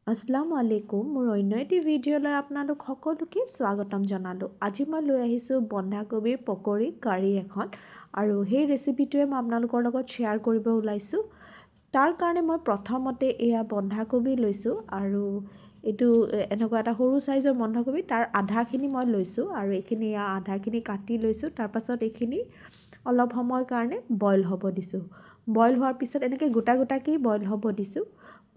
আসসালামু আলাইকুম মোৰ অন্য এটি ভিডিঅ'লৈ আপোনালোক সকলোকে স্বাগতম জনালোঁ। আজি মই লৈ আহিছোঁ বন্ধাকবিৰ পকৰি কাৰী এখন আৰু সেই ৰেচিপিটোৱে মই আপোনালোকৰ লগত শ্বেয়াৰ কৰিব ওলাইছোঁ। তাৰ কাৰণে মই প্ৰথমতে এয়া বন্ধাকবি লৈছোঁ আৰু এইটো এনেকুৱা এটা সৰু সাইজৰ বন্ধাকবি তাৰ আধাখিনি মই লৈছোঁ আৰু এইখিনি আধাখিনি কাটি লৈছোঁ। তাৰপাছত এইখিনি অলপ সময়ৰ কাৰণে বইল হ'ব দিছোঁ। বইল হোৱাৰ পিছত এনেকৈ গোটা গোটাকৈ বইল হ'ব দিছোঁ।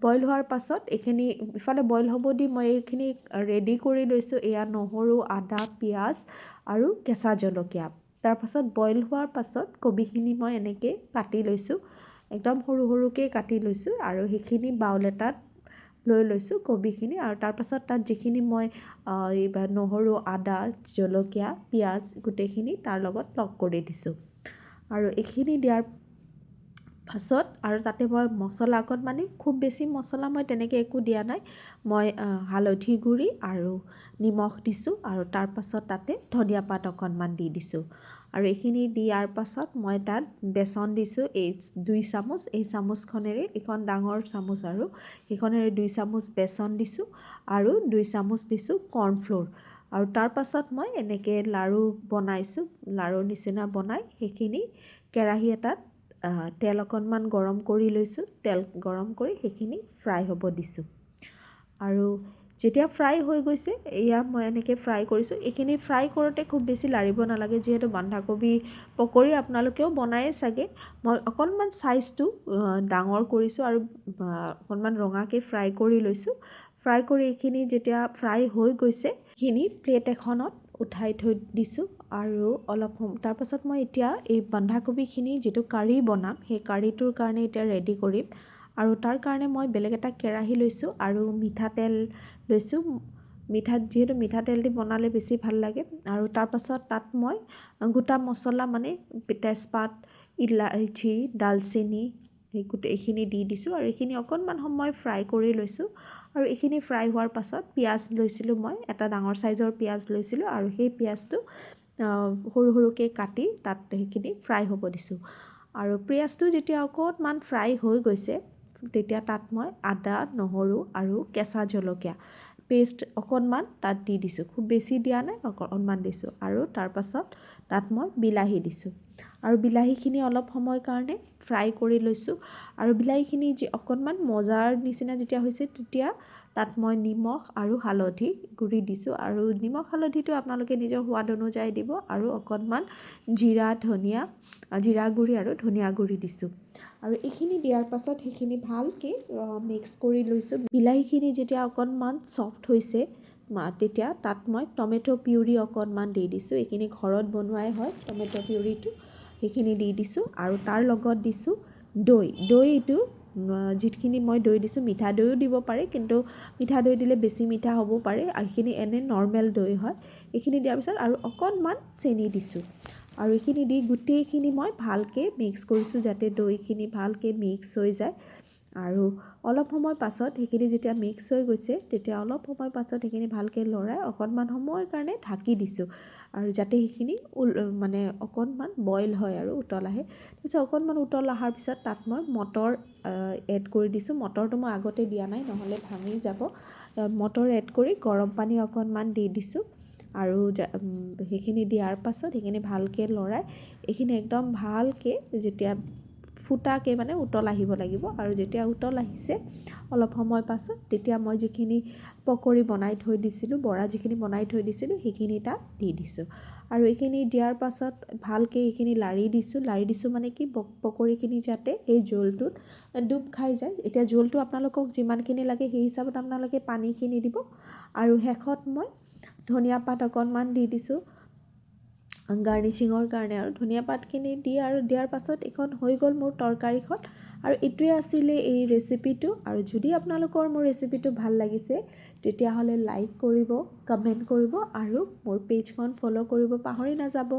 বইল হোৱাৰ পাছত এইখিনি ইফালে বইল হ'ব দি মই এইখিনি ৰেডি কৰি লৈছোঁ। এয়া নহৰু, আদা, পিঁয়াজ আৰু কেঁচা জলকীয়া। তাৰপাছত বইল হোৱাৰ পাছত কবিখিনি মই এনেকৈ কাটি লৈছোঁ, একদম সৰু সৰুকৈ কাটি লৈছোঁ আৰু সেইখিনি বাউল এটাত লৈ লৈছোঁ কবিখিনি। আৰু তাৰপাছত তাত যিখিনি মই নহৰু, আদা, জলকীয়া, পিঁয়াজ গোটেইখিনি তাৰ লগত লগ কৰি দিছোঁ। আৰু এইখিনি দিয়াৰ পাছত আৰু তাতে মই মছলা অকণমান, খুব বেছি মছলা মই তেনেকৈ একো দিয়া নাই। মই হালধি গুড়ি আৰু নিমখ দিছোঁ আৰু তাৰপাছত তাতে ধনিয়া পাত অকণমান দি দিছোঁ। আৰু এইখিনি দিয়াৰ পাছত মই তাত বেচন দিছোঁ 2 চামুচ। এই চামুচখনেৰে, এইখন ডাঙৰ চামুচ আৰু সেইখনেৰে 2 চামুচ বেচন দিছোঁ আৰু 2 চামুচ দিছোঁ কৰ্ণফ্ল'ৰ। আৰু তাৰপাছত মই এনেকৈ লাড়ু বনাইছোঁ, লাড়ুৰ নিচিনা বনাই সেইখিনি কেৰাহী এটাত তেল অকণমান গৰম কৰি লৈছোঁ। তেল গৰম কৰি সেইখিনি ফ্ৰাই হ'ব দিছোঁ। আৰু যেতিয়া ফ্ৰাই হৈ গৈছে, এয়া মই এনেকৈ ফ্ৰাই কৰিছোঁ। এইখিনি ফ্ৰাই কৰোঁতে খুব বেছি লাৰিব নালাগে, যিহেতু বন্ধাকবি পকৰি আপোনালোকেও বনায়েই চাগে। মই অকণমান চাইজটো ডাঙৰ কৰিছোঁ আৰু অকণমান ৰঙাকৈ ফ্ৰাই কৰি লৈছোঁ। ফ্ৰাই কৰি এইখিনি যেতিয়া ফ্ৰাই হৈ গৈছে, সেইখিনি প্লেট এখনত উঠাই থৈ দিছোঁ। আৰু অলপ তাৰপাছত মই এতিয়া এই বন্ধাকবিখিনি যিটো কাৰী বনাম, সেই কাৰীটোৰ কাৰণে এতিয়া ৰেডি কৰিম। আৰু তাৰ কাৰণে মই বেলেগ এটা কেৰাহী লৈছোঁ আৰু মিঠাতেল লৈছোঁ। যিহেতু মিঠাতেল দি বনালে বেছি ভাল লাগে। আৰু তাৰপাছত তাত মই গোটা মছলা মানে তেজপাত, ইলাচি, ডালচেনি এইখিনি দি দিছোঁ আৰু এইখিনি অকণমান সময় ফ্ৰাই কৰি লৈছোঁ। আৰু এইখিনি ফ্ৰাই হোৱাৰ পাছত পিঁয়াজ লৈছিলোঁ, মই এটা ডাঙৰ চাইজৰ পিঁয়াজ লৈছিলোঁ আৰু সেই পিঁয়াজটো সৰু সৰুকৈ কাটি তাত সেইখিনি ফ্ৰাই হ'ব দিছোঁ। আৰু পিঁয়াজটো যেতিয়া অকণমান ফ্ৰাই হৈ গৈছে, তেতিয়া তাত মই আদা, নহৰু আৰু কেঁচা জলকীয়া পেষ্ট অকণমান তাত দি দিছোঁ। খুব বেছি দিয়া নাই, অকণমান দিছোঁ। আৰু তাৰপাছত তাত মই বিলাহী দিছোঁ আৰু বিলাহীখিনি অলপ সময়ৰ কাৰণে ফ্ৰাই কৰি লৈছোঁ। আৰু বিলাহীখিনি অকণমান মজাৰ নিচিনা যেতিয়া হৈছে, তেতিয়া তাত মই নিমখ আৰু হালধি গুড়ি দিছোঁ। আৰু নিমখ হালধিটো আপোনালোকে নিজৰ সোৱাদ অনুযায়ী দিব। আৰু অকণমান জিৰা গুড়ি আৰু ধনিয়া গুড়ি দিছোঁ। আৰু এইখিনি দিয়াৰ পাছত সেইখিনি ভালকৈ মিক্স কৰি লৈছোঁ। বিলাহীখিনি যেতিয়া অকণমান ছফ্ট হৈছে, তেতিয়া তাত মই টমেটো পিউৰি অকণমান দি দিছোঁ। এইখিনি ঘৰত বনোৱাই হয় টমেটো পিউৰিটো, সেইখিনি দি দিছোঁ। আৰু তাৰ লগত দিছোঁ দৈটো, যিখিনি মই দৈ দিছোঁ, মিঠা দৈও দিব পাৰে, কিন্তু মিঠা দৈ দিলে বেছি মিঠা হ'ব পাৰে। আৰু এইখিনি এনে নৰ্মেল দৈ হয়। এইখিনি দিয়াৰ পিছত আৰু অকণমান চেনি দিছোঁ। আৰু এইখিনি দি গোটেইখিনি মই ভালকৈ মিক্স কৰিছোঁ, যাতে দৈখিনি ভালকৈ মিক্স হৈ যায়। আৰু অলপ সময় পাছত সেইখিনি যেতিয়া মিক্স হৈ গৈছে, তেতিয়া অলপ সময় পাছত সেইখিনি ভালকৈ লৰাই অকণমান সময়ৰ কাৰণে ঢাকি দিছোঁ। আৰু যাতে সেইখিনি মানে অকণমান বইল হয় আৰু উতল আহে। তাৰপিছত অকণমান উতল অহাৰ পিছত তাত মই মটৰ এড কৰি দিছোঁ। মটৰটো মই আগতে দিয়া নাই, নহ'লে ভাঙি যাব। মটৰ এড কৰি গৰম পানী অকণমান দি দিছোঁ। আৰু সেইখিনি দিয়াৰ পাছত সেইখিনি ভালকৈ লৰাই এইখিনি একদম ভালকৈ যেতিয়া ফুটাকৈ মানে উতল আহিব লাগিব। আৰু যেতিয়া উতল আহিছে অলপ সময় পাছত, তেতিয়া মই যিখিনি পকৰি বনাই থৈ দিছিলোঁ, বৰা যিখিনি বনাই থৈ দিছিলোঁ, সেইখিনি তাত দি দিছোঁ। আৰু এইখিনি দিয়াৰ পাছত ভালকৈ এইখিনি লাৰি দিছোঁ মানে কি, পকৰিখিনি যাতে এই জোলটোত ডুব খাই যায়। এতিয়া জোলটো আপোনালোকক যিমানখিনি লাগে সেই হিচাপত আপোনালোকে পানীখিনি দিব। আৰু শেষত মই ধনিয়া পাত অকণমান দি দিছোঁ গাৰ্নিচিঙৰ কাৰণে। আৰু ধনিয়া পাতখিনি দি আৰু দিয়াৰ পাছত এইখন হৈ গ'ল মোৰ তৰকাৰীখন। আৰু এইটোৱে আছিলে এই ৰেচিপিটো। আৰু যদি আপোনালোকৰ মোৰ ৰেচিপিটো ভাল লাগিছে, তেতিয়াহ'লে লাইক কৰিব, কমেণ্ট কৰিব আৰু মোৰ পেজখন ফ'ল' কৰিব পাহৰি নাযাব।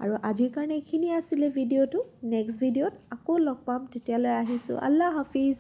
আৰু আজিৰ কাৰণে এইখিনিয়ে আছিলে ভিডিঅ'টো। নেক্সট ভিডিঅ'ত আকৌ লগ পাম, তেতিয়ালৈ আহিছোঁ। আল্লাহ হাফিজ।